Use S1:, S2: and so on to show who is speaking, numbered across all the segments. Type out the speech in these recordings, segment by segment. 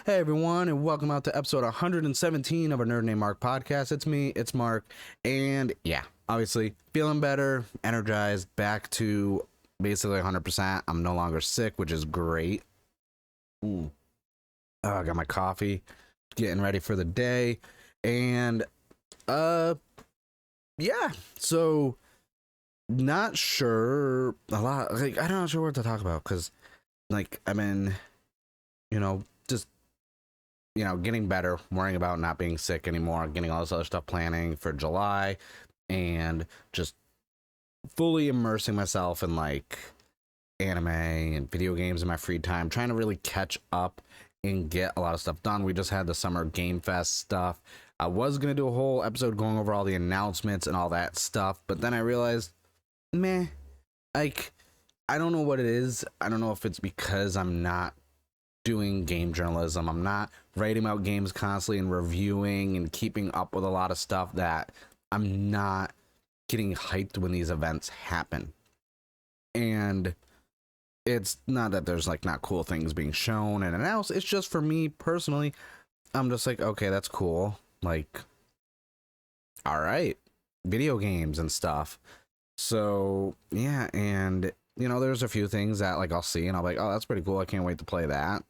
S1: Hey everyone, and welcome out to episode 117 of our Nerd Named Mark podcast. It's me, it's Mark, and yeah, obviously feeling better, energized, back to basically 100%. I'm no longer sick, which is great. I got my coffee, getting ready for the day, and yeah. So not sure a lot. Like I'm not sure what to talk about because like I've been, just getting better, worrying about not being sick anymore, getting all this other stuff planning for July, and just fully immersing myself in like anime and video games in my free time, trying to really catch up and get a lot of stuff done. We just had the Summer Game Fest stuff. I was going to do a whole episode going over all the announcements and all that stuff, but then I realized, like, I don't know what it is. I don't know if it's because I'm not doing game journalism. I'm not writing about games constantly and reviewing and keeping up with a lot of stuff that I'm not getting hyped when these events happen. And it's not that there's like not cool things being shown and announced. It's just for me personally, I'm just like, okay, that's cool. Like, all right, video games and stuff. So yeah, and there's a few things that like I'll see and I'll be like, oh, that's pretty cool. I can't wait to play that.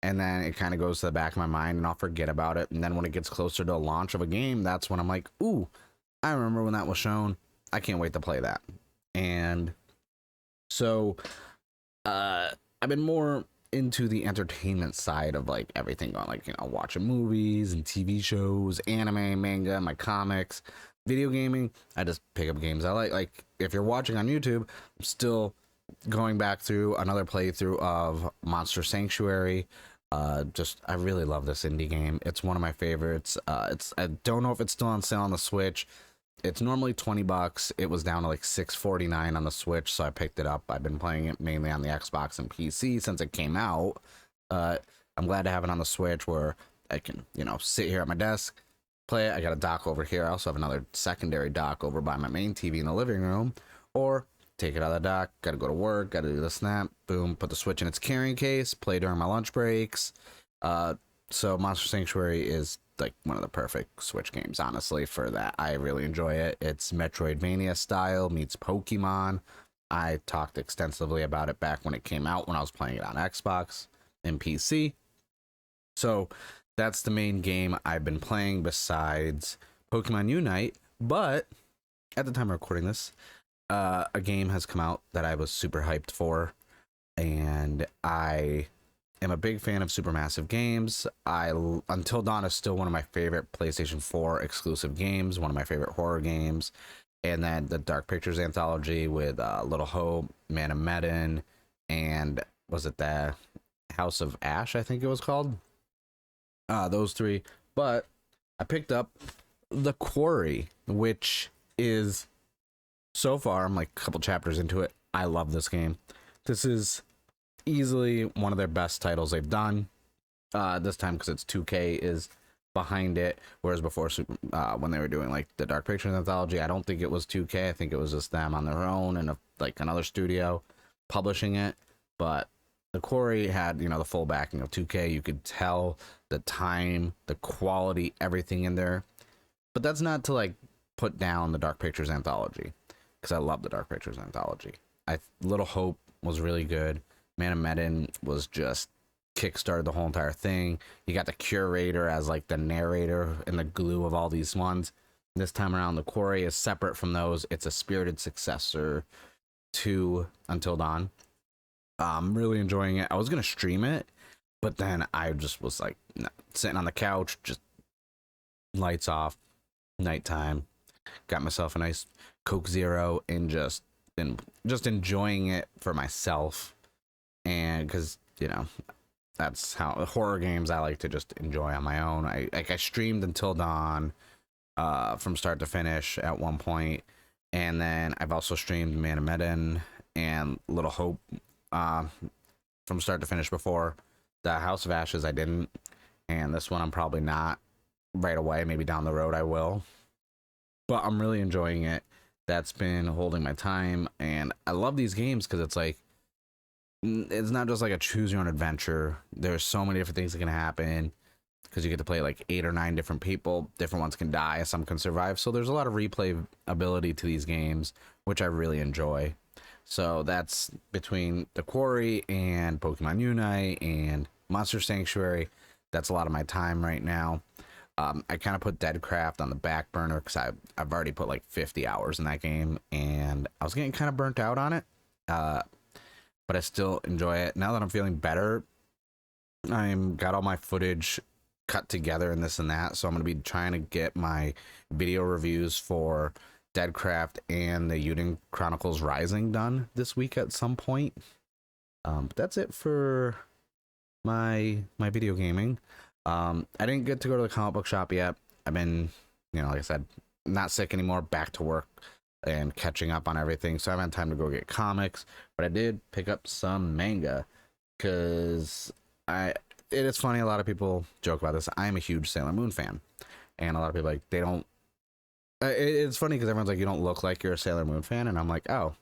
S1: And then it kind of goes to the back of my mind and I'll forget about it. And then when it gets closer to the launch of a game, that's when I'm like, ooh, I remember when that was shown. I can't wait to play that. And so I've been more into the entertainment side of like everything going, like, watching movies and TV shows, anime, manga, my comics, video gaming. I just pick up games I like. Like if you're watching on YouTube, I'm still going back through another playthrough of Monster Sanctuary. I really love this indie game. It's one of my favorites. I don't know if it's still on sale on the Switch. It's normally $20. It was down to like $6.49 on the Switch, so I picked it up. I've been playing it mainly on the Xbox and PC since it came out. I'm glad to have it on the Switch where I can, sit here at my desk, play it. I got a dock over here. I also have another secondary dock over by my main TV in the living room. Or take it out of the dock, gotta go to work, gotta do the snap, boom, put the Switch in its carrying case, play during my lunch breaks. So Monster Sanctuary is like one of the perfect Switch games, honestly, for that. I really enjoy it. It's Metroidvania style meets Pokemon. I talked extensively about it back when it came out when I was playing it on Xbox and PC. So that's the main game I've been playing besides Pokemon Unite. But at the time of recording this, a game has come out that I was super hyped for, and I am a big fan of supermassive games. Until Dawn is still one of my favorite PlayStation 4 exclusive games, one of my favorite horror games, and then the Dark Pictures anthology with Little Hope, Man of Medan, and was it the House of Ash, I think it was called? Those three. But I picked up The Quarry, which is, so far, I'm like a couple chapters into it. I love this game. This is easily one of their best titles they've done. This time because it's 2K is behind it, whereas before when they were doing like the Dark Pictures anthology, I don't think it was 2K. I think it was just them on their own and like another studio publishing it. But The Quarry had the full backing of 2K. You could tell the time, the quality, everything in there. But that's not to like put down the Dark Pictures anthology, because I love the Dark Pictures anthology. Little Hope was really good. Man of Medan was just kickstarted the whole entire thing. You got the curator as like the narrator and the glue of all these ones. This time around, The Quarry is separate from those. It's a spirited successor to Until Dawn. I'm really enjoying it. I was gonna stream it, but then I just was like sitting on the couch, just lights off, nighttime. Got myself a nice Coke Zero and just enjoying it for myself. And because that's how horror games I like to just enjoy on my own. I streamed Until Dawn from start to finish at one point, and then I've also streamed Man of Medan and Little Hope from start to finish before. The House of Ashes I didn't, and this one I'm probably not right away. Maybe down the road I will, but I'm really enjoying it. That's been holding my time, and I love these games because it's like it's not just like a choose your own adventure. There's so many different things that can happen because you get to play like 8 or 9 different people. Different ones can die, some can survive. So there's a lot of replay ability to these games, which I really enjoy. So that's between The Quarry and Pokemon Unite and Monster Sanctuary. That's a lot of my time right now. I kind of put Deadcraft on the back burner because I've already put like 50 hours in that game, and I was getting kind of burnt out on it. But I still enjoy it. Now that I'm feeling better, I'm got all my footage cut together and this and that. So I'm going to be trying to get my video reviews for Deadcraft and the Uden Chronicles Rising done this week at some point. But that's it for my video gaming. I didn't get to go to the comic book shop yet. I've been, like I said, not sick anymore, back to work and catching up on everything. So I haven't had time to go get comics, but I did pick up some manga because it is funny. A lot of people joke about this. I am a huge Sailor Moon fan, and a lot of people they don't. It's funny because everyone's like, you don't look like you're a Sailor Moon fan, and I'm like, oh,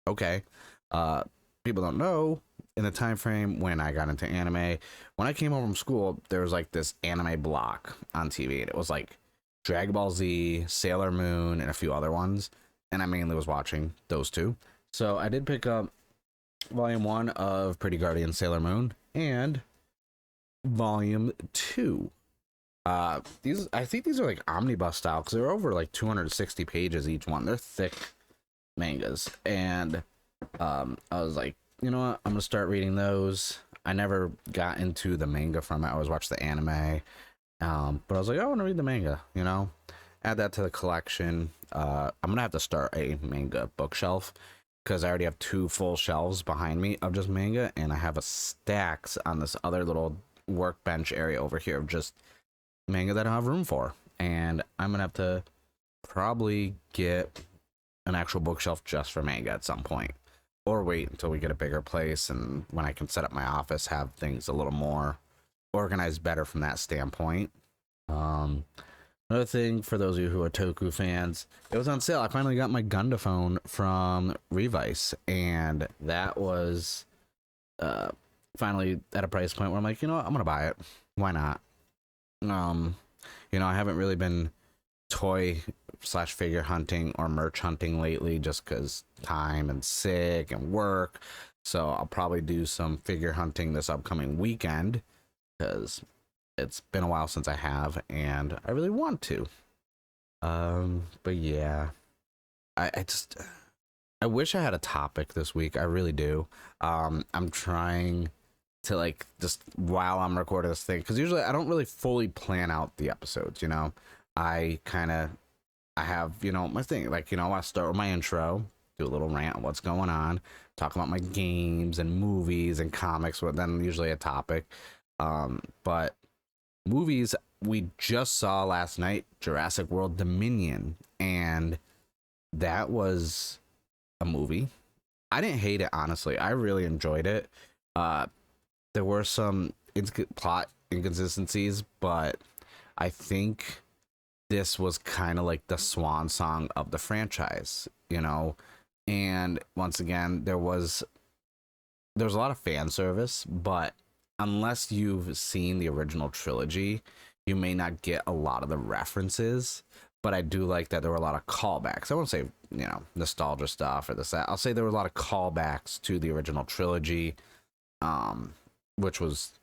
S1: okay. People don't know. In the time frame when I got into anime, when I came home from school, there was like this anime block on TV, and it was like Dragon Ball Z, Sailor Moon, and a few other ones, and I mainly was watching those two. So I did pick up volume 1 of Pretty Guardian Sailor Moon and volume 2. I think these are like omnibus style because they're over like 260 pages each one. They're thick mangas, and I was like, you know what? I'm gonna start reading those. I never got into the manga from it. I always watched the anime, but I was like, I want to read the manga. Add that to the collection. I'm gonna have to start a manga bookshelf because I already have 2 full shelves behind me of just manga, and I have a stacks on this other little workbench area over here of just manga that I don't have room for. And I'm gonna have to probably get an actual bookshelf just for manga at some point. Or wait until we get a bigger place and when I can set up my office, have things a little more organized better from that standpoint. Another thing for those of you who are Toku fans, it was on sale. I finally got my Gunda phone from Revice, and that was finally at a price point where I'm like, I'm gonna buy it. Why not? I haven't really been toy/figure hunting or merch hunting lately just because time and sick and work. So I'll probably do some figure hunting this upcoming weekend because it's been a while since I have and I really want to. But yeah, I wish I had a topic this week. I really do. I'm trying to just while I'm recording this thing, because usually I don't really fully plan out the episodes. I have, my thing, I start with my intro, do a little rant on what's going on, talk about my games and movies and comics, then usually a topic. But movies, we just saw last night Jurassic World Dominion, and that was a movie. I didn't hate it, honestly. I really enjoyed it. There were some plot inconsistencies, but I think this was kind of like the swan song of the franchise, and once again, there was a lot of fan service, but unless you've seen the original trilogy, you may not get a lot of the references. But I do like that there were a lot of callbacks. I won't say, nostalgia stuff or this, that. I'll say there were a lot of callbacks to the original trilogy, which was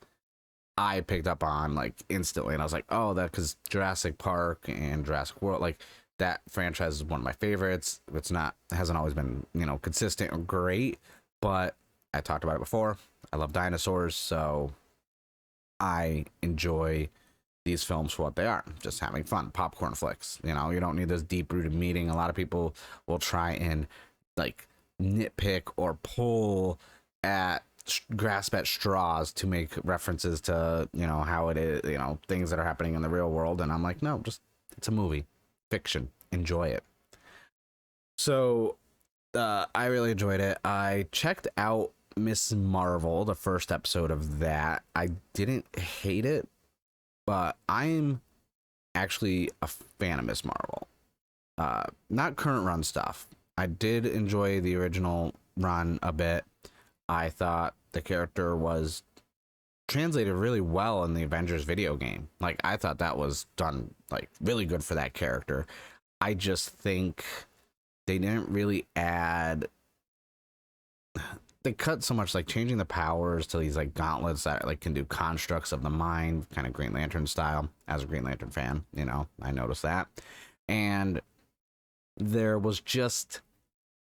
S1: I picked up on instantly, and I was like, oh, that because Jurassic Park and Jurassic World, that franchise is one of my favorites. It hasn't always been consistent or great, but I talked about it before. I love dinosaurs, so I enjoy these films for what they are, just having fun, popcorn flicks. You don't need this deep rooted meaning. A lot of people will try and nitpick or pull at grasp at straws to make references to how it is, things that are happening in the real world, and I'm like, no, just it's a movie, fiction, enjoy it. So I really enjoyed it. I checked out Miss Marvel, the first episode of that. I didn't hate it, but I'm actually a fan of Miss Marvel. Not current run stuff. I did enjoy the original run a bit. I thought the character was translated really well in the Avengers video game. Like, I thought that was done like really good for that character. I just think they didn't really add. They cut so much, like changing the powers to these like gauntlets that like can do constructs of the mind, kind of Green Lantern style. As a Green Lantern fan, you know, I noticed that. And there was just,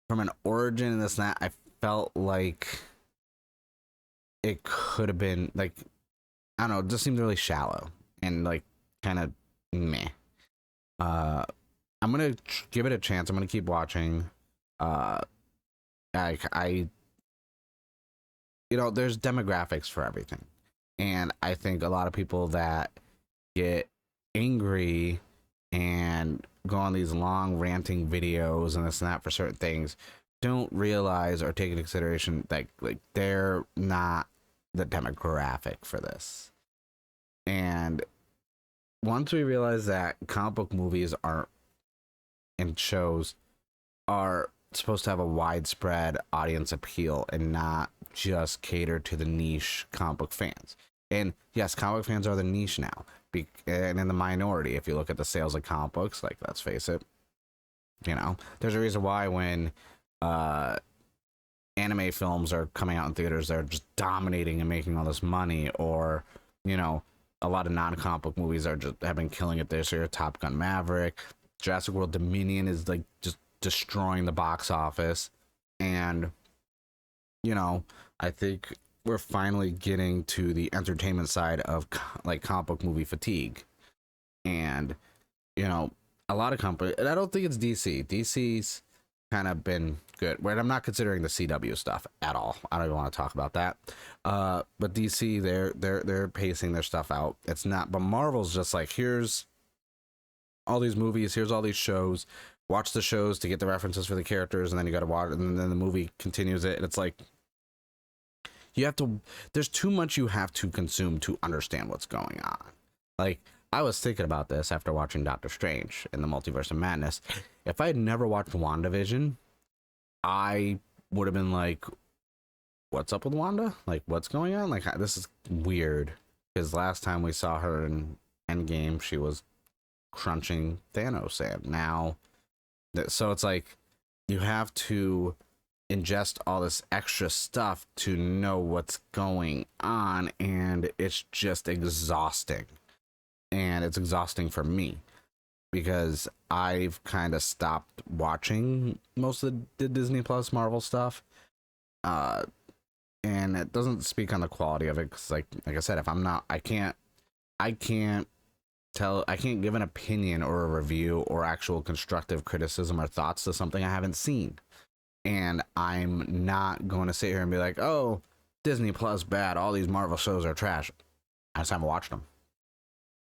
S1: from an origin and this and that, I felt like it could have been like, I don't know, it just seemed really shallow and like kind of meh. I'm gonna give it a chance. I'm gonna keep watching. I you know, there's demographics for everything, and I think a lot of people that get angry and go on these long ranting videos and this and that for certain things don't realize or take into consideration that like they're not the demographic for this. And once we realize that comic book movies are and shows are supposed to have a widespread audience appeal and not just cater to the niche comic book fans. And yes, comic book fans are the niche now, and in the minority. If you look at the sales of comic books, like, let's face it, you know, there's a reason why when anime films are coming out in theaters, they're just dominating and making all this money. Or, you know, a lot of non-comic book movies have been killing it this year. Top Gun Maverick, Jurassic World Dominion is like just destroying the box office. And, you know, I think we're finally getting to the entertainment side of like comic book movie fatigue. And, you know, a lot of companies, and I don't think it's DC. DC's kind of been good. Right, I'm not considering the CW stuff at all. I don't even want to talk about that. But DC, they're pacing their stuff out. It's not, but Marvel's just like, here's all these movies, here's all these shows. Watch the shows to get the references for the characters, and then you got to watch it, and then the movie continues it. And it's like, you have to, there's too much you have to consume to understand what's going on. Like, I was thinking about this after watching Doctor Strange in the Multiverse of Madness. If I had never watched WandaVision, I would have been like, what's up with Wanda? Like, what's going on? Like, this is weird. Because last time we saw her in Endgame, she was crunching Thanos and now. So it's like, you have to ingest all this extra stuff to know what's going on, and it's just exhausting. And it's exhausting for me because I've kind of stopped watching most of the Disney Plus Marvel stuff. And it doesn't speak on the quality of it, because like I said, if I'm not, I can't give an opinion or a review or actual constructive criticism or thoughts to something I haven't seen. And I'm not going to sit here and be like, oh, Disney Plus bad, all these Marvel shows are trash. I just haven't watched them.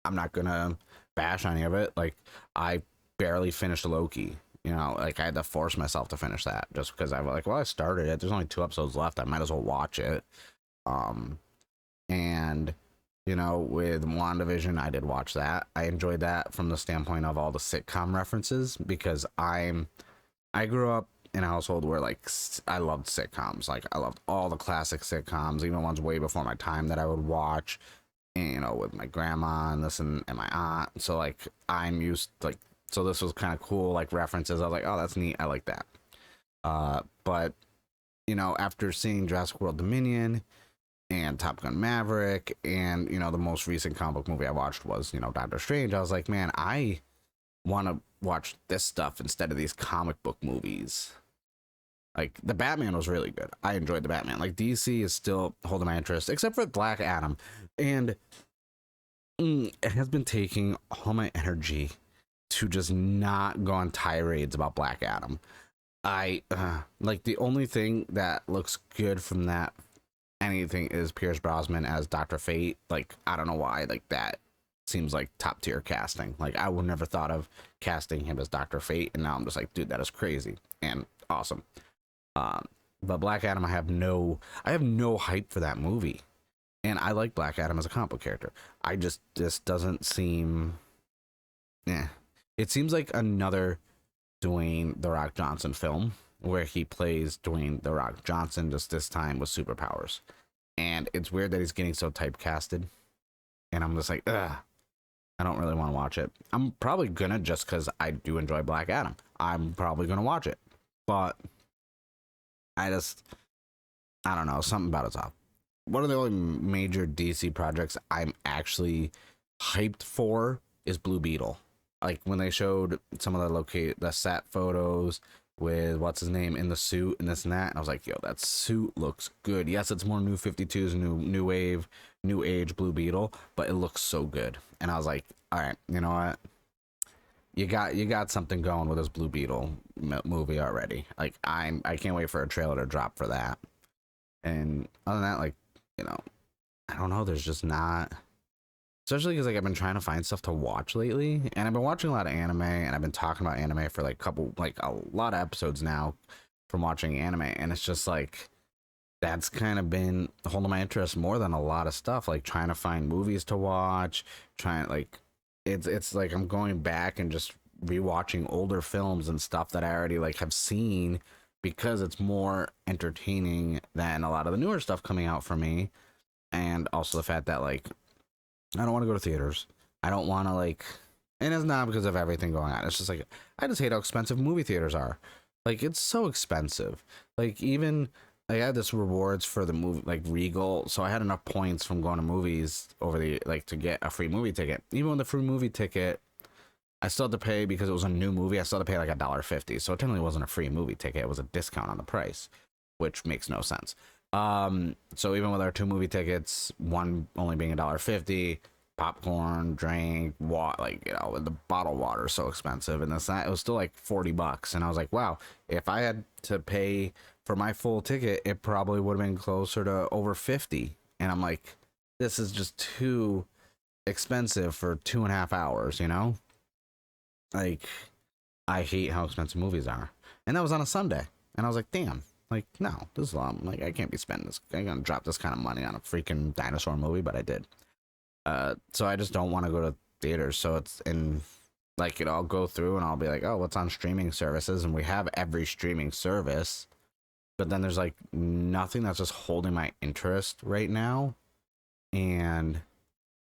S1: I'm not gonna bash any of it. Like, I barely finished Loki. You know, like, I had to force myself to finish that just because I was like, well, I started it. There's only 2 episodes left. I might as well watch it. And, you know, with WandaVision, I did watch that. I enjoyed that from the standpoint of all the sitcom references, because I grew up in a household where, like, I loved sitcoms. Like, I loved all the classic sitcoms, even ones way before my time that I would watch. And, you know, with my grandma and this and my aunt. So, like, I'm used, like, so this was kind of cool, like, references. I was like, oh, that's neat. I like that. But, you know, after seeing Jurassic World Dominion and Top Gun Maverick and, you know, the most recent comic book movie I watched was, you know, Doctor Strange, I was like, man, I want to watch this stuff instead of these comic book movies. Like, the Batman was really good. I enjoyed the Batman. Like, DC is still holding my interest, except for Black Adam. And it has been taking all my energy to just not go on tirades about Black Adam. Like, the only thing that looks good from that anything is Pierce Brosnan as Dr. Fate. Like, I don't know why. Like, that seems like top tier casting. Like, I would never thought of casting him as Dr. Fate, and now I'm just like, dude, that is crazy and awesome. But Black Adam, I have no hype for that movie, and I like Black Adam as a comic book character. This doesn't seem, it seems like another Dwayne The Rock Johnson film, where he plays Dwayne the Rock Johnson, just this time with superpowers. And it's weird that he's getting so typecasted. And I'm just like, ugh, I don't really want to watch it. I'm probably gonna, just because I do enjoy Black Adam. I'm probably gonna watch it. But I don't know, something about it's off. One of the only major DC projects I'm actually hyped for is Blue Beetle. Like when they showed some of the set photos with what's his name in the suit and this and that, and I was like, yo, that suit looks good. Yes, it's more New 52's, new wave, new age Blue Beetle, but it looks so good. And I was like, all right, you know what? You got something going with this Blue Beetle movie already. Like I can't wait for a trailer to drop for that. And other than that, like, you know, I don't know. There's just not, especially because like I've been trying to find stuff to watch lately, and I've been watching a lot of anime, and I've been talking about anime for like a lot of episodes now from watching anime, and it's just like that's kind of been holding my interest more than a lot of stuff, like trying to find movies to watch, trying like it's like I'm going back and just rewatching older films and stuff that I already like have seen because it's more entertaining than a lot of the newer stuff coming out for me. And also the fact that like I don't want to go to theaters. I don't want to like, and it's not because of everything going on. It's just like I just hate how expensive movie theaters are. Like it's so expensive. Like even like I had this rewards for the movie like Regal, so I had enough points from going to movies over the like to get a free movie ticket. Even with the free movie ticket, I still had to pay because it was a new movie. I still had to pay like $1.50. So it technically wasn't a free movie ticket. It was a discount on the price, which makes no sense. So even with our 2 movie tickets, one only being $1.50, popcorn, drink, like, you know, the bottled water is so expensive, and this that it was still like $40. And I was like, wow, if I had to pay for my full ticket, it probably would have been closer to over 50. And I'm like, this is just too expensive for 2.5 hours, you know? Like, I hate how expensive movies are. And that was on a Sunday. And I was like, damn, like, no, this is a lot. Like, I can't be spending this. I'm going to drop this kind of money on a freaking dinosaur movie, but I did. So I just don't want to go to theaters. So it's in, like, you know, I'll go through and I'll be like, oh, what's on streaming services? And we have every streaming service. But then there's, like, nothing that's just holding my interest right now. And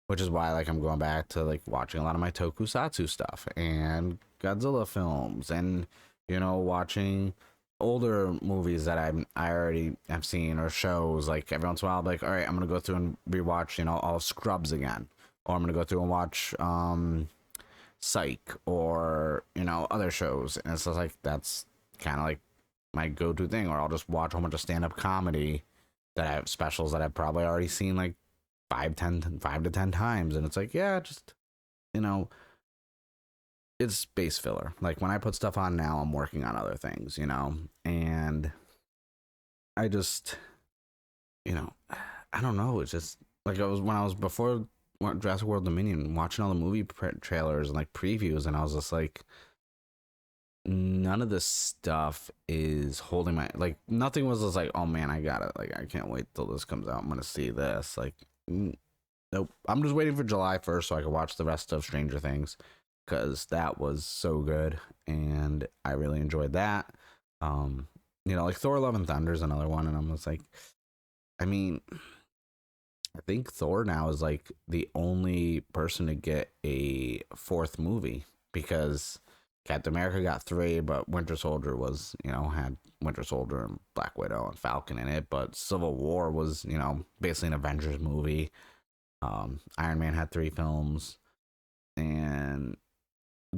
S1: which is why like I'm going back to like watching a lot of my tokusatsu stuff and Godzilla films, and you know, watching older movies that I already have seen, or shows. Like every once in a while I'll be like, all right, I'm gonna go through and rewatch, you know, all of Scrubs again, or I'm gonna go through and watch Psych, or you know, other shows. And it's just like that's kind of like my go-to thing. Or I'll just watch a whole bunch of stand-up comedy that I have specials that I've probably already seen like 5 to 10 times, and it's like, yeah, just, you know, it's space filler. Like when I put stuff on now, I'm working on other things, you know, and I just, you know, I don't know. It's just like I was when I was before Jurassic World Dominion, watching all the movie trailers and like previews, and I was just like, none of this stuff is holding my, like nothing was just like, oh man, I got it, like I can't wait till this comes out, I'm gonna see this. Like nope, I'm just waiting for July 1st so I can watch the rest of Stranger Things, because that was so good and I really enjoyed that. You know, like Thor Love and Thunder is another one, and I'm just like, I mean, I think Thor now is like the only person to get a 4th movie, because Captain America got 3, but Winter Soldier was, you know, had Winter Soldier and Black Widow and Falcon in it. But Civil War was, you know, basically an Avengers movie. Iron Man had 3 films, and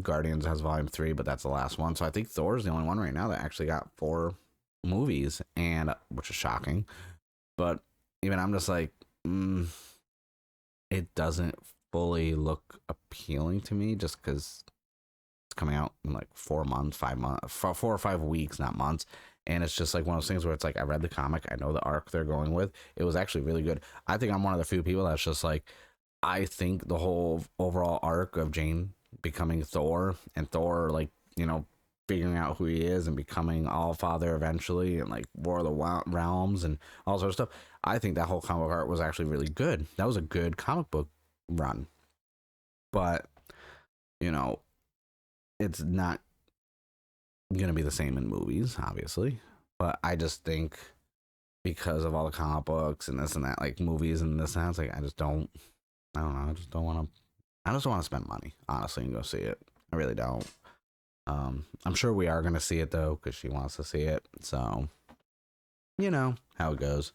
S1: Guardians has Volume 3, but that's the last one. So I think Thor is the only one right now that actually got 4 movies, and which is shocking. But even I'm just like, it doesn't fully look appealing to me, just because coming out in like 4 months, 5 months, 4 or 5 weeks, not months. And it's just like one of those things where it's like, I read the comic, I know the arc they're going with. It was actually really good. I think I'm one of the few people that's just like, I think the whole overall arc of Jane becoming Thor, and Thor, like, you know, figuring out who he is and becoming All Father eventually, and like War of the Realms and all sorts of stuff. I think that whole comic book art was actually really good. That was a good comic book run. But, you know, it's not, gonna be the same in movies, obviously. But I just think because of all the comic books and this and that, like movies and this and that, it's like I don't know, I just don't want to. I just don't want to spend money, honestly, and go see it. I really don't. I'm sure we are gonna see it though, because she wants to see it. So, you know how it goes.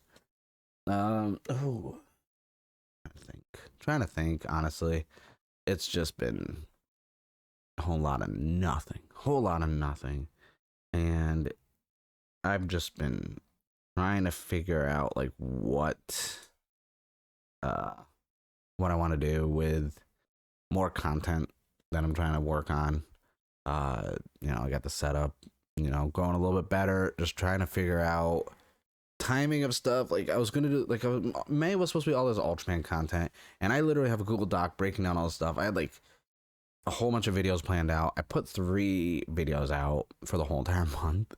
S1: Oh, trying to think. Honestly, it's just been a whole lot of nothing, and I've just been trying to figure out like uh, what I want to do with more content that I'm trying to work on. I got the setup, going a little bit better. Just trying to figure out timing of stuff. Like I was gonna do, May was supposed to be all this Ultraman content, and I literally have a Google Doc breaking down all this stuff. I had like a whole bunch of videos planned out. I put 3 videos out for the whole entire month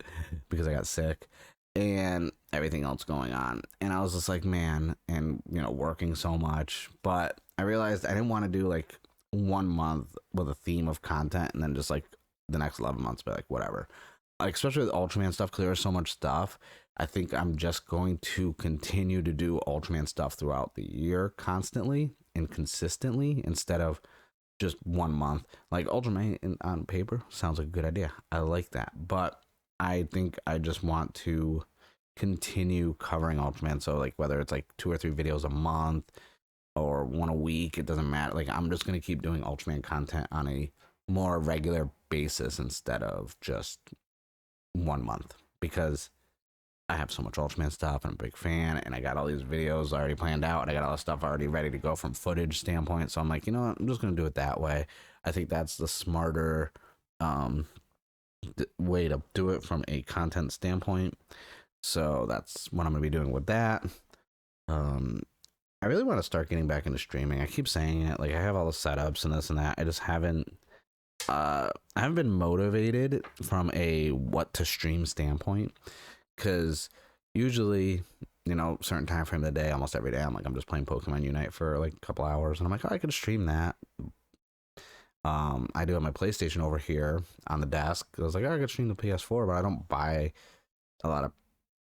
S1: because I got sick and everything else going on. And I was just like, man, and working so much. But I realized I didn't want to do like 1 month with a theme of content and then just like the next 11 months be like whatever. Like especially with Ultraman stuff, because there's so much stuff. I think I'm just going to continue to do Ultraman stuff throughout the year constantly and consistently instead of just 1 month. Like Ultraman on paper sounds like a good idea. I like that. But I think I just want to continue covering Ultraman. So like whether it's like 2 or 3 videos a month or 1 a week, it doesn't matter. Like I'm just going to keep doing Ultraman content on a more regular basis instead of just 1 month, because I have so much Ultraman stuff and I'm a big fan, and I got all these videos already planned out and I got all this stuff already ready to go from footage standpoint. So I'm like, you know what, I'm just gonna do it that way. I think that's the smarter way to do it from a content standpoint. So that's what I'm gonna be doing with that. I really want to start getting back into streaming. I keep saying it, like I have all the setups and this and that. I just haven't I haven't been motivated from a what to stream standpoint, because usually, certain time frame of the day, almost every day, I'm just playing Pokemon Unite for like a couple hours, and I'm like, oh, I could stream that. I do have my PlayStation over here on the desk. I was like, oh, I could stream the PS4, but I don't buy a lot of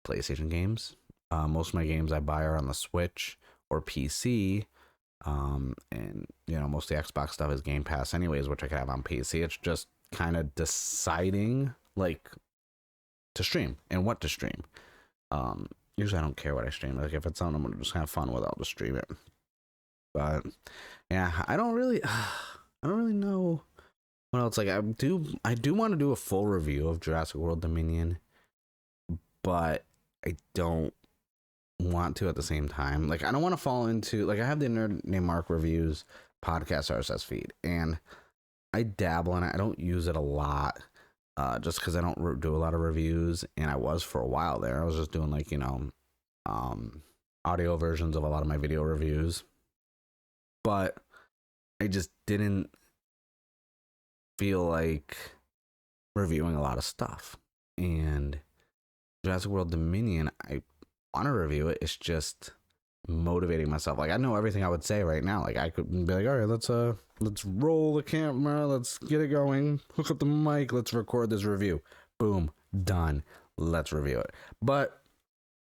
S1: PlayStation games. Most of my games I buy are on the Switch or PC. And most of the Xbox stuff is Game Pass anyways, which I could have on PC. It's just kind of deciding like to stream and what to stream. Usually I don't care what I stream. Like if it's something I'm gonna just have fun with, I'll just stream it. But yeah, I don't really know what else. Like I do want to do a full review of Jurassic World Dominion, but I don't want to at the same time. Like I don't want to fall into, like I have the Nerd Named Mark Reviews podcast RSS feed, and I dabble in it. I don't use it a lot. Just because I don't do a lot of reviews, and I was for a while there. I was just doing like audio versions of a lot of my video reviews, but I just didn't feel like reviewing a lot of stuff. And Jurassic World Dominion, I want to review it. It's just motivating myself. Like I know everything I would say right now. Like I could be like, all right, let's roll the camera, let's get it going, hook up the mic, let's record this review. Boom, done. Let's review it. But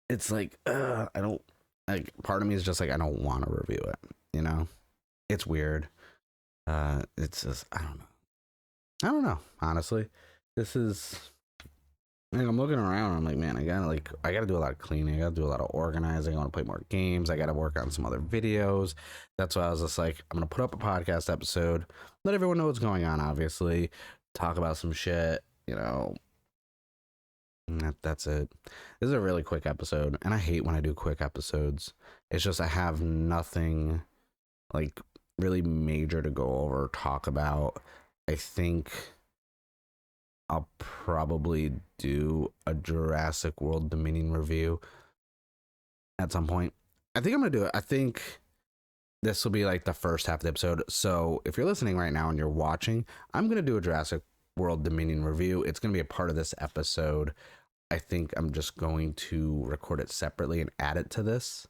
S1: it's like, I don't, like, part of me is just like, I don't want to review it. It's weird. It's just, I don't know. Honestly, this is. Like, I'm looking around. I'm like, man, I gotta do a lot of cleaning. I gotta do a lot of organizing. I want to play more games. I gotta work on some other videos. That's why I was just like, I'm gonna put up a podcast episode, let everyone know what's going on. Obviously, talk about some shit. That's it. This is a really quick episode, and I hate when I do quick episodes. It's just I have nothing like really major to go over or talk about. I think I'll probably do a Jurassic World Dominion review at some point. I think I'm going to do it. I think this will be like the first half of the episode. So if you're listening right now and you're watching, I'm going to do a Jurassic World Dominion review. It's going to be a part of this episode. I think I'm just going to record it separately and add it to this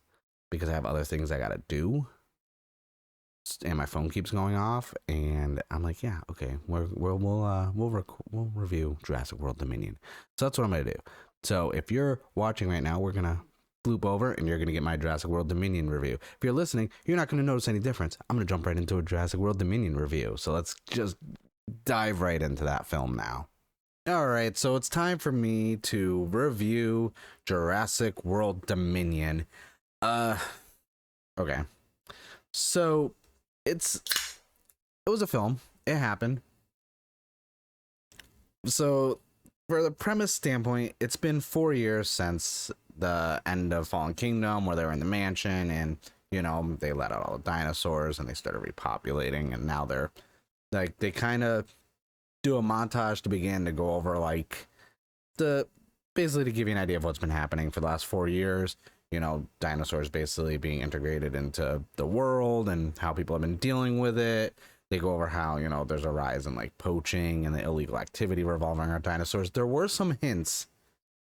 S1: because I have other things I got to do. and my phone keeps going off, and I'm like, yeah, okay, we'll review Jurassic World Dominion. So that's what I'm gonna do. So if you're watching right now, we're gonna loop over, and you're gonna get my Jurassic World Dominion review. If you're listening, you're not gonna notice any difference. I'm gonna jump right into a Jurassic World Dominion review. So let's just dive right into that film now. All right, so it's time for me to review Jurassic World Dominion. Okay. So it was a film. It happened. So for the premise standpoint, it's been 4 years since the end of Fallen Kingdom, where they were in the mansion, and they let out all the dinosaurs and they started repopulating, and now they're like, they kind of do a montage to begin to go over like basically to give you an idea of what's been happening for the last 4 years. Dinosaurs basically being integrated into the world and how people have been dealing with it. They go over how, there's a rise in like poaching and the illegal activity revolving around dinosaurs. There were some hints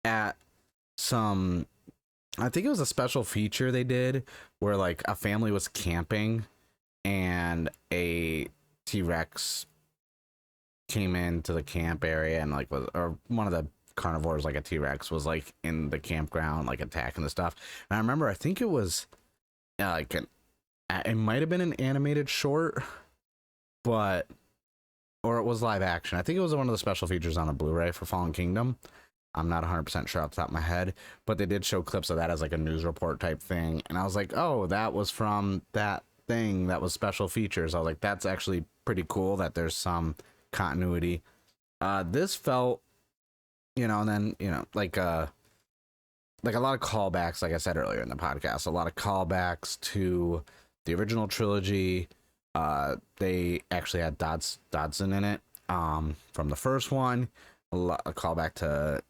S1: at some, I think it was a special feature they did where like a family was camping and a T-Rex came into the camp area and like or one of the carnivores, like a T-Rex, was like in the campground, like attacking the stuff. And I remember, I think it was it might have been an animated short, or it was live action. I think it was one of the special features on the Blu-ray for Fallen Kingdom. I'm not 100% sure off the top of my head, but they did show clips of that as like a news report type thing. And I was like, oh, that was from that thing that was special features. I was like, that's actually pretty cool that there's some continuity. This felt, and then, like a lot of callbacks, like I said earlier in the podcast, a lot of callbacks to the original trilogy. They actually had Dodson in it, from the first one. A callback to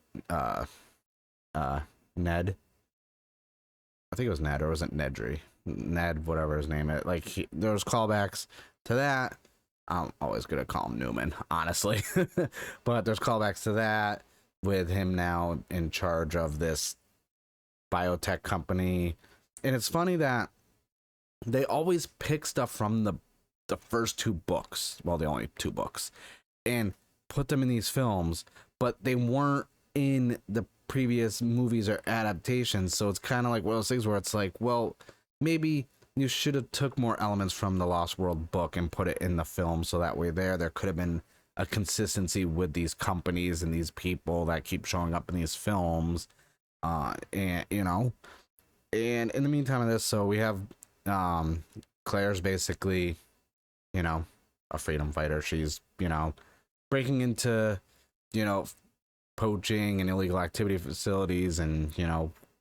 S1: Ned. I think it was Ned, or was it Nedry? Ned, whatever his name is. Like, there was callbacks to that. I'm always gonna call him Newman, honestly. But there's callbacks to that, with him now in charge of this biotech company. And it's funny that they always pick stuff from the first two books, well, the only two books, and put them in these films, but they weren't in the previous movies or adaptations. So it's kind of like one of those things where it's like, well, maybe you should have took more elements from the Lost World book and put it in the film, so that way there could have been a consistency with these companies and these people that keep showing up in these films. And and in the meantime of this, so we have Claire's basically, a freedom fighter. She's, breaking into, poaching and illegal activity facilities, and,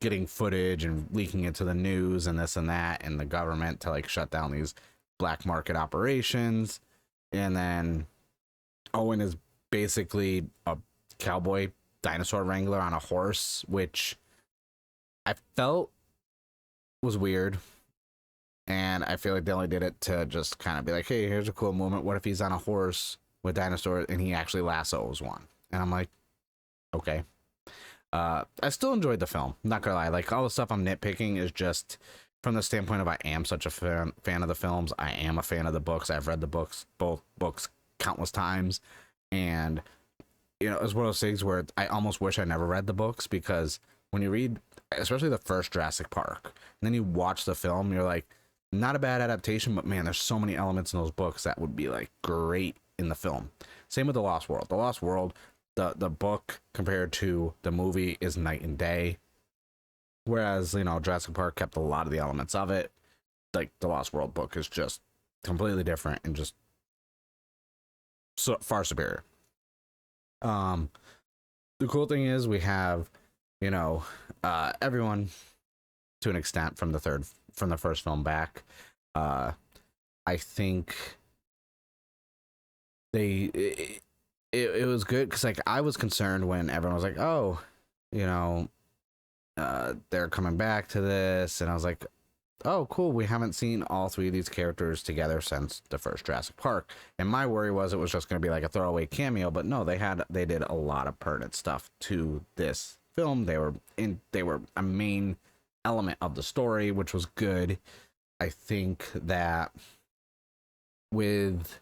S1: getting footage and leaking it to the news and this and that, and the government to like shut down these black market operations. And then Owen is basically a cowboy dinosaur wrangler on a horse, which I felt was weird. And I feel like they only did it to just kind of be like, hey, here's a cool moment. What if he's on a horse with dinosaurs and he actually lassos one? And I'm like, okay. I still enjoyed the film. Not gonna lie. Like, all the stuff I'm nitpicking is just from the standpoint of I am such a fan of the films. I am a fan of the books. I've read the books, both books, countless times. And, it's one of those things where I almost wish I never read the books, because when you read, especially the first Jurassic Park, and then you watch the film, you're like, not a bad adaptation, but man, there's so many elements in those books that would be like great in the film. Same with The Lost World. The Lost World, the book compared to the movie is night and day. Whereas, Jurassic Park kept a lot of the elements of it. Like, the Lost World book is just completely different and just so far superior. The cool thing is we have, everyone to an extent from the first film back. I think it was good, because like I was concerned when everyone was like, oh, they're coming back to this, and I was like, oh, cool, we haven't seen all three of these characters together since the first Jurassic Park. And my worry was it was just going to be like a throwaway cameo, but no, they did a lot of pertinent stuff to this film. They were a main element of the story, which was good. I think that with,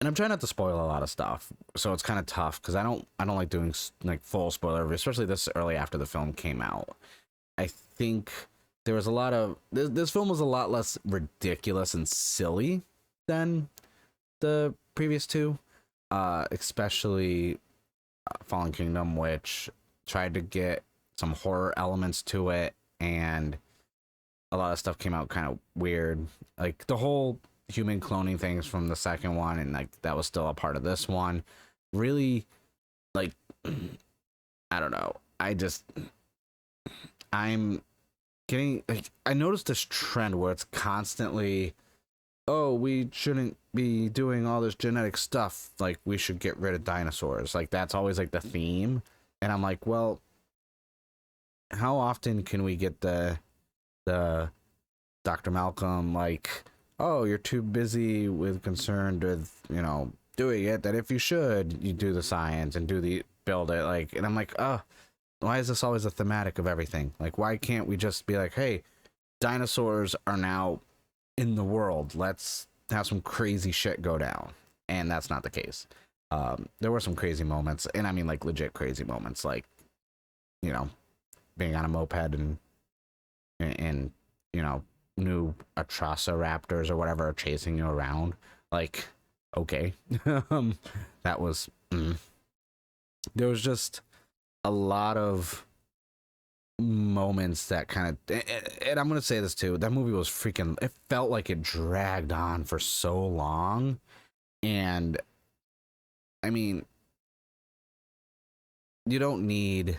S1: and I'm trying not to spoil a lot of stuff, so it's kind of tough because I don't like doing like full spoiler review, especially this early after the film came out. I think there was a lot of this film was a lot less ridiculous and silly than the previous two, especially Fallen Kingdom, which tried to get some horror elements to it, and a lot of stuff came out kind of weird. Like the whole human cloning things from the second one, and like that was still a part of this one. Really, like, I don't know. I'm getting like I noticed this trend where it's constantly, oh, we shouldn't be doing all this genetic stuff. Like we should get rid of dinosaurs. Like that's always like the theme. And I'm like, well, how often can we get the Dr. Malcolm like, oh, you're too busy with concerned with, doing it, that if you should, you do the science and build it, like, and I'm like, why is this always a thematic of everything? Like, why can't we just be like, hey, dinosaurs are now in the world, let's have some crazy shit go down? And that's not the case. There were some crazy moments, and I mean like legit crazy moments, like, being on a moped and new Atrociraptors or whatever are chasing you around. Like, okay. That was there was just a lot of moments that kind of, and I'm gonna say this too, that movie was freaking, it felt like it dragged on for so long. And I mean, you don't need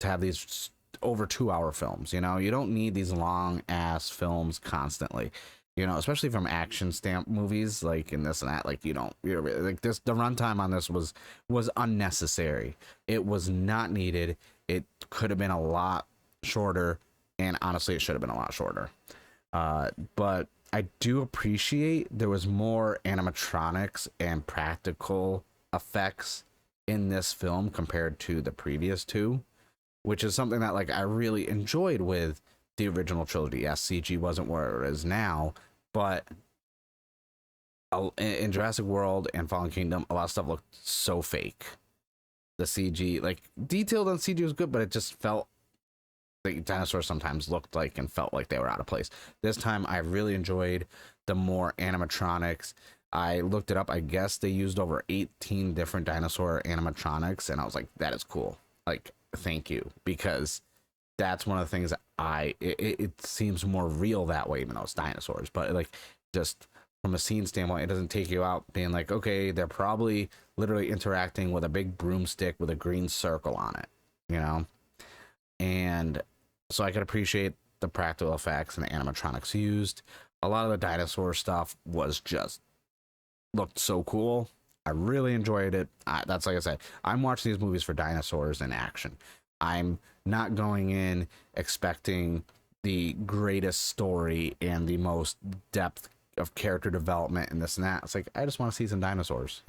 S1: to have these over 2 hour films, you don't need these long ass films constantly, especially from action stamp movies, like in this and that, like you're really, like this, the runtime on this was unnecessary. It was not needed. It could have been a lot shorter, and honestly it should have been a lot shorter. But I do appreciate there was more animatronics and practical effects in this film compared to the previous two, which is something that like I really enjoyed with the original trilogy. Yes, CG wasn't where it is now, but in Jurassic World and Fallen Kingdom, a lot of stuff looked so fake. The CG, like detailed on CG was good, but it just felt like dinosaurs sometimes looked like and felt like they were out of place. This time I really enjoyed the more animatronics. I looked it up. I guess they used over 18 different dinosaur animatronics, and I was like, that is cool. Like, thank you, because that's one of the things that it seems more real that way, even though it's dinosaurs. But like, just from a scene standpoint, it doesn't take you out being like, okay, they're probably literally interacting with a big broomstick with a green circle on it, and so I could appreciate the practical effects and the animatronics used. A lot of the dinosaur stuff was just looked so cool. I really enjoyed it. That's, like I said, I'm watching these movies for dinosaurs in action. I'm not going in expecting the greatest story and the most depth of character development and this and that. It's like, I just want to see some dinosaurs,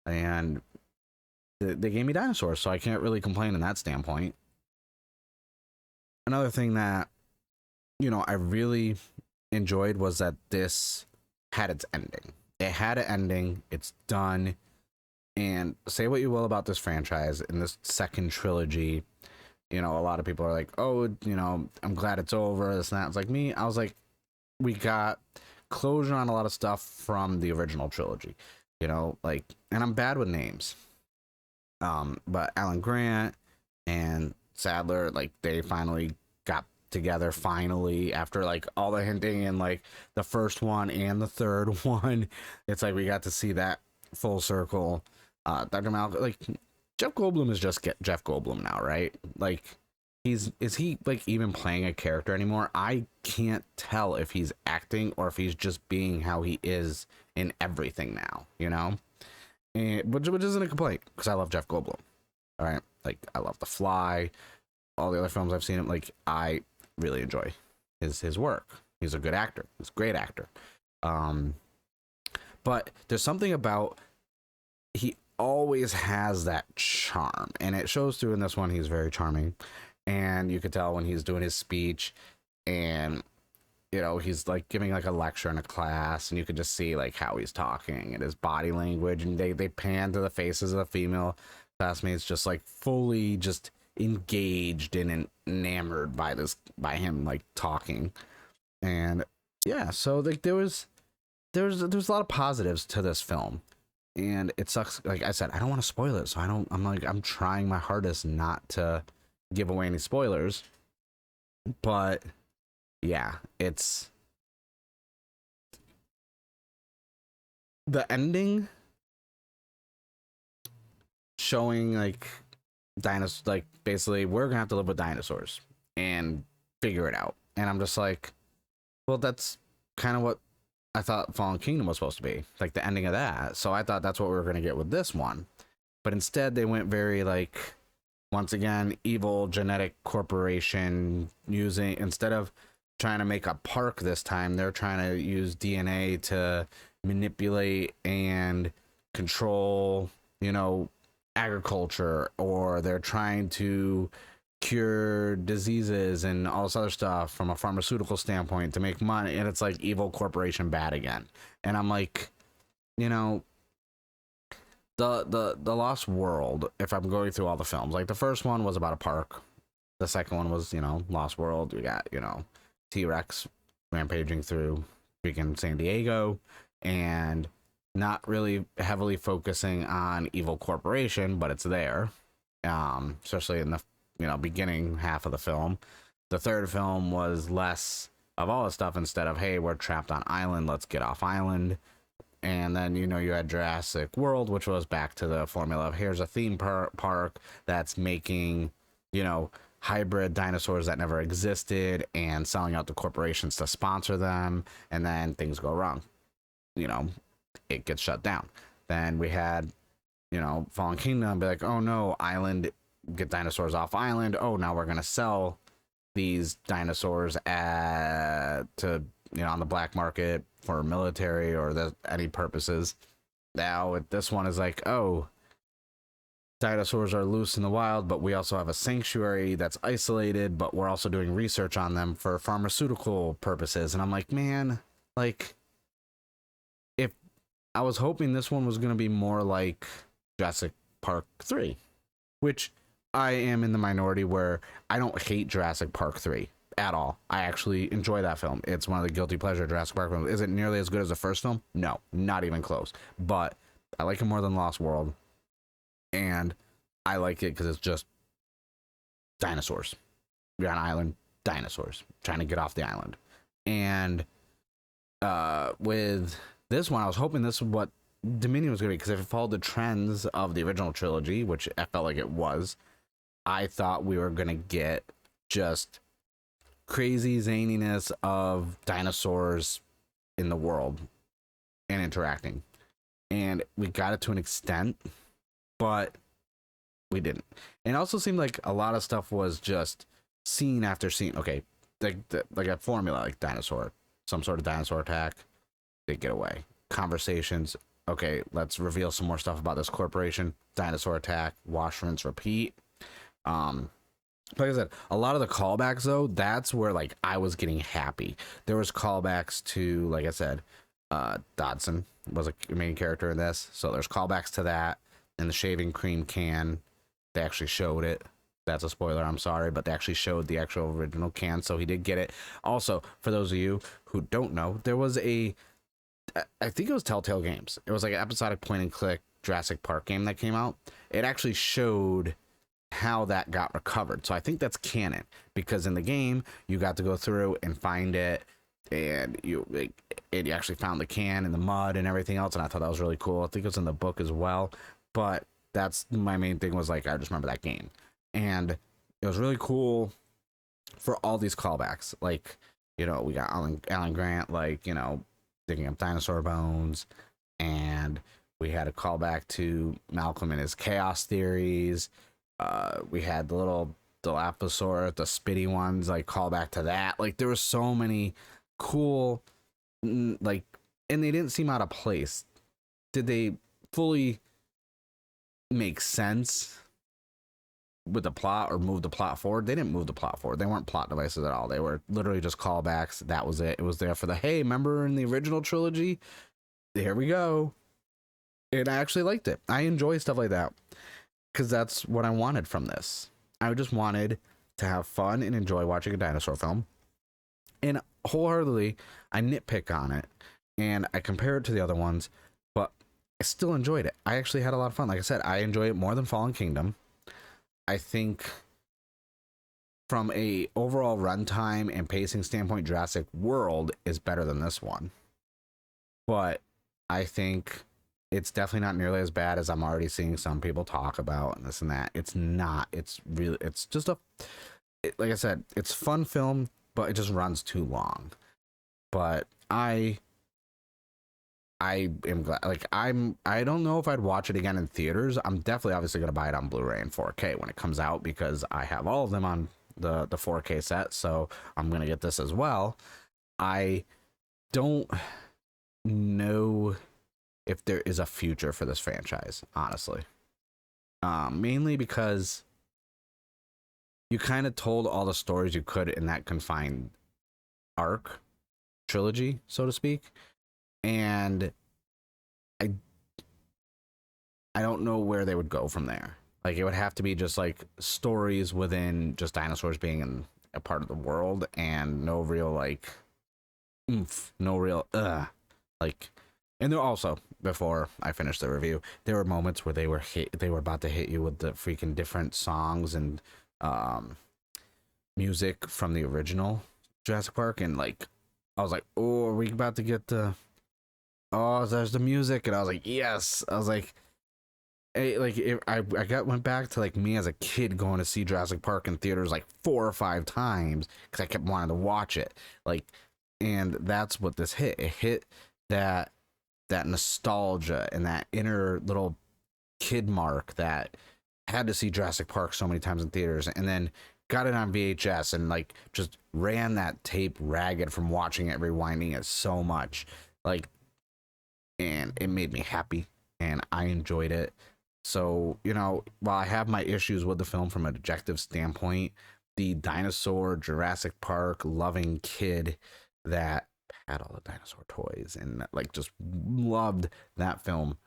S1: and they gave me dinosaurs, so I can't really complain in that standpoint. Another thing that, I really enjoyed was that this had its ending. It had an ending. It's done. And say what you will about this franchise in this second trilogy, a lot of people are like, oh, I'm glad it's over, this and that. It's like me, I was like, we got closure on a lot of stuff from the original trilogy, like, and I'm bad with names. But Alan Grant and Sadler, like, they finally got together after like all the hinting in like the first one and the third one. It's like we got to see that full circle. Dr. Malcolm, like, Jeff Goldblum is just Jeff Goldblum now, right? Like, is he like even playing a character anymore? I can't tell if he's acting or if he's just being how he is in everything now, and which isn't a complaint, because I love Jeff Goldblum. All right, like, I love The Fly, all the other films I've seen him, like, I really enjoy his work. He's a good actor. He's a great actor. But there's something about, he always has that charm, and it shows through in this one. He's very charming, and you could tell when he's doing his speech, and you know, he's like giving like a lecture in a class, and you could just see like how he's talking and his body language, and they pan to the faces of the female classmates, just like fully just engaged and enamored by by him like talking. And yeah, so like there's a lot of positives to this film, and it sucks. Like I said, I don't want to spoil it, so I'm trying my hardest not to give away any spoilers. But yeah, it's the ending showing like dinosaurs, like basically we're gonna have to live with dinosaurs and figure it out. And I'm just like, well, that's kind of what I thought Fallen Kingdom was supposed to be, like the ending of that. So I thought that's what we were gonna get with this one, but instead they went very like, once again, evil genetic corporation, using, instead of trying to make a park this time, they're trying to use DNA to manipulate and control, you know, agriculture, or they're trying to cure diseases and all this other stuff from a pharmaceutical standpoint to make money. And it's like evil corporation bad again. And I'm like, you know, the Lost World, if I'm going through all the films, like the first one was about a park, the second one was, you know, Lost World. We got, you know, T-Rex rampaging through freaking San Diego, and not really heavily focusing on evil corporation, but it's there, especially in the, you know, beginning half of the film. The third film was less of all the stuff. Instead of, hey, we're trapped on island, let's get off island. And then, you know, you had Jurassic World, which was back to the formula of here's a theme park that's making, you know, hybrid dinosaurs that never existed and selling out to corporations to sponsor them. And then things go wrong. You know, it gets shut down. Then we had, you know, Fallen Kingdom, be like, oh no, island, get dinosaurs off island. Oh, now we're going to sell these dinosaurs to, you know, on the black market for military or any purposes. Now this one is like, oh, dinosaurs are loose in the wild, but we also have a sanctuary that's isolated, but we're also doing research on them for pharmaceutical purposes. And I'm like, man, like, if I was hoping this one was going to be more like Jurassic Park 3, which I am in the minority, where I don't hate Jurassic Park 3 at all. I actually enjoy that film. It's one of the guilty pleasure Jurassic Park films. Is it nearly as good as the first film? No, not even close. But I like it more than Lost World. And I like it because it's just dinosaurs. You're on an island, dinosaurs, trying to get off the island. And with this one, I was hoping this is what Dominion was going to be, because if it followed the trends of the original trilogy, which I felt like it was, I thought we were going to get just crazy zaniness of dinosaurs in the world and interacting. And we got it to an extent, but we didn't. And it also seemed like a lot of stuff was just scene after scene. Okay, like a formula, like dinosaur, some sort of dinosaur attack, they get away. Conversations, okay, let's reveal some more stuff about this corporation, dinosaur attack, wash, rinse, repeat. Like I said, a lot of the callbacks though, that's where like I was getting happy. There was callbacks to, like I said, Dodson was a main character in this, so there's callbacks to that. And the shaving cream can, they actually showed it. That's a spoiler, I'm sorry, but they actually showed the actual original can, so he did get it. Also, for those of you who don't know, there was I think it was Telltale Games. It was like an episodic point and click Jurassic Park game that came out. It actually showed how that got recovered. So I think that's canon, because in the game you got to go through and find it, and you actually found the can in the mud and everything else, and I thought that was really cool. I think it was in the book as well, but that's my main thing, was like I just remember that game, and it was really cool for all these callbacks. Like, you know, we got Alan Grant, like, you know, digging up dinosaur bones, and we had a callback to Malcolm and his chaos theories. We had the little Dilophosaurus, the spitty ones, like call back to that. Like there were so many cool, like, and they didn't seem out of place. Did they fully make sense? with the plot or move the plot forward. They didn't move the plot forward. They weren't plot devices at all. They were literally just callbacks. That was it. It was there for the, hey, remember in the original trilogy? Here we go. And I actually liked it. I enjoy stuff like that because that's what I wanted from this. I just wanted to have fun and enjoy watching a dinosaur film. And wholeheartedly, I nitpick on it and I compare it to the other ones, but I still enjoyed it. I actually had a lot of fun. Like I said, I enjoy it more than Fallen Kingdom. I think from a overall runtime and pacing standpoint, Jurassic World is better than this one. But I think it's definitely not nearly as bad as I'm already seeing some people talk about and this and that. It's not. It's really, it's just like I said, it's a fun film, but it just runs too long. But I am glad, like, I don't know if I'd watch it again in theaters. I'm definitely obviously going to buy it on Blu-ray and 4K when it comes out because I have all of them on the 4K set. So I'm going to get this as well. I don't know if there is a future for this franchise, honestly. Mainly because you kind of told all the stories you could in that confined arc trilogy, so to speak. And I don't know where they would go from there. Like, it would have to be just like stories within just dinosaurs being in a part of the world and no real like oomph, no real like. And there also, before I finished the review, there were moments where they were about to hit you with the freaking different songs and music from the original Jurassic Park, and like I was like, oh, are we about to get the, oh, there's the music, and I was like, yes. I was like, hey, like I went back to like me as a kid going to see Jurassic Park in theaters like 4 or 5 times because I kept wanting to watch it, like, and that's what this hit. It hit that nostalgia and that inner little kid Mark that had to see Jurassic Park so many times in theaters, and then got it on VHS and like just ran that tape ragged from watching it, rewinding it so much, like, and it made me happy and I enjoyed it. So, you know, while I have my issues with the film from an objective standpoint, the dinosaur Jurassic Park loving kid that had all the dinosaur toys and like just loved that film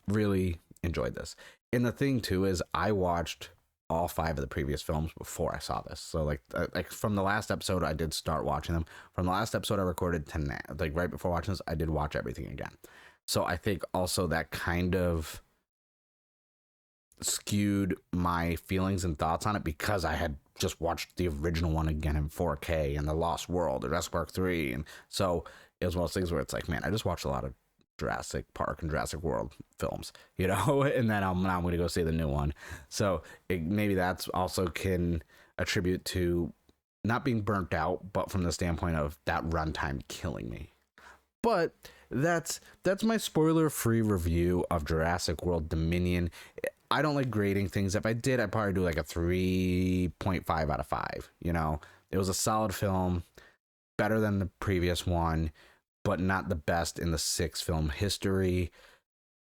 S1: really enjoyed this. And the thing too is I watched all 5 of the previous films before I saw this. So like from the last episode I did start watching them. From the last episode I recorded to now, like right before watching this, I did watch everything again. So I think also that kind of skewed my feelings and thoughts on it because I had just watched the original one again in 4K and The Lost World, the Jurassic Park 3. And so it was one of those things where it's like, man, I just watched a lot of Jurassic Park and Jurassic World films, you know, and then I'm going to go see the new one. So maybe that's also can attribute to not being burnt out, but from the standpoint of that runtime killing me. But that's my spoiler-free review of Jurassic World Dominion. I don't like grading things. If I did, I'd probably do like a 3.5 out of 5. You know, it was a solid film, better than the previous one, but not the best in the 6 film history.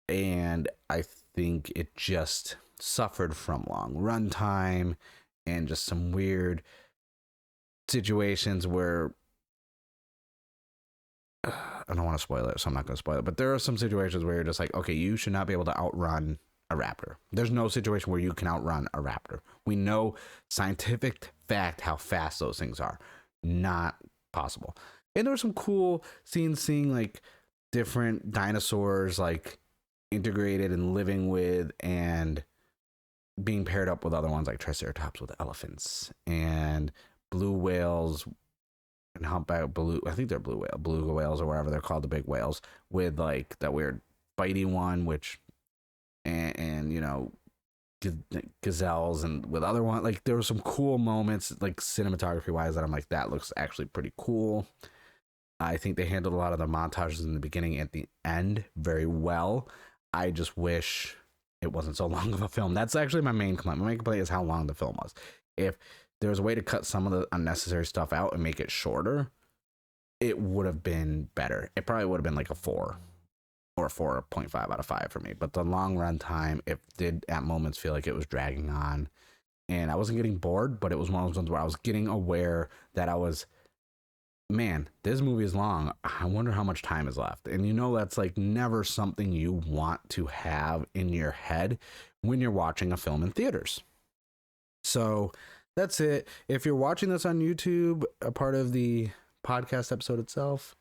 S1: And I think it just suffered from long runtime and just some weird situations where I don't want to spoil it, so I'm not going to spoil it. But there are some situations where you're just like, okay, you should not be able to outrun a raptor. There's no situation where you can outrun a raptor. We know scientific fact how fast those things are. Not possible. And there were some cool scenes seeing like different dinosaurs like integrated and living with and being paired up with other ones like Triceratops with elephants and blue whales and humpback blue. I think they're blue whales or whatever they're called, the big whales, with like that weird bitey one, which and you know, gazelles, and with other one, like there were some cool moments like cinematography wise that I'm like, that looks actually pretty cool. I think they handled a lot of the montages in the beginning and at the end very well. I just wish it wasn't so long of a film. That's actually my main complaint. My main complaint is how long the film was. If there was a way to cut some of the unnecessary stuff out and make it shorter, it would have been better. It probably would have been like a 4 or 4.5 out of 5 for me. But the long run time, it did at moments feel like it was dragging on. And I wasn't getting bored, but it was one of those ones where I was getting aware that I was, man, this movie is long. I wonder how much time is left. And you know, that's like never something you want to have in your head when you're watching a film in theaters. So that's it. If you're watching this on YouTube, a part of the podcast episode itself,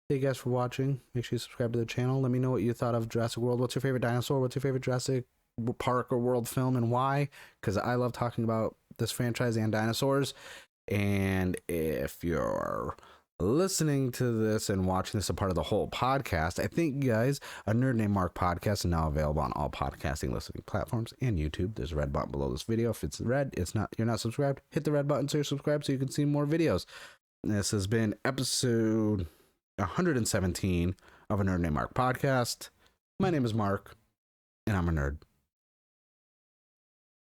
S1: thank you guys for watching. Make sure you subscribe to the channel. Let me know what you thought of Jurassic World. What's your favorite dinosaur? What's your favorite Jurassic Park or World film, and why? Because I love talking about this franchise and dinosaurs. And if you're listening to this and watching this a part of the whole podcast, I think, guys, A Nerd Named Mark podcast is now available on all podcasting listening platforms and YouTube. There's a red button below this video. If it's red, you're not subscribed. Hit the red button so you're subscribed so you can see more videos. This has been episode 117 of A Nerd Named Mark podcast. My name is Mark, and I'm a nerd.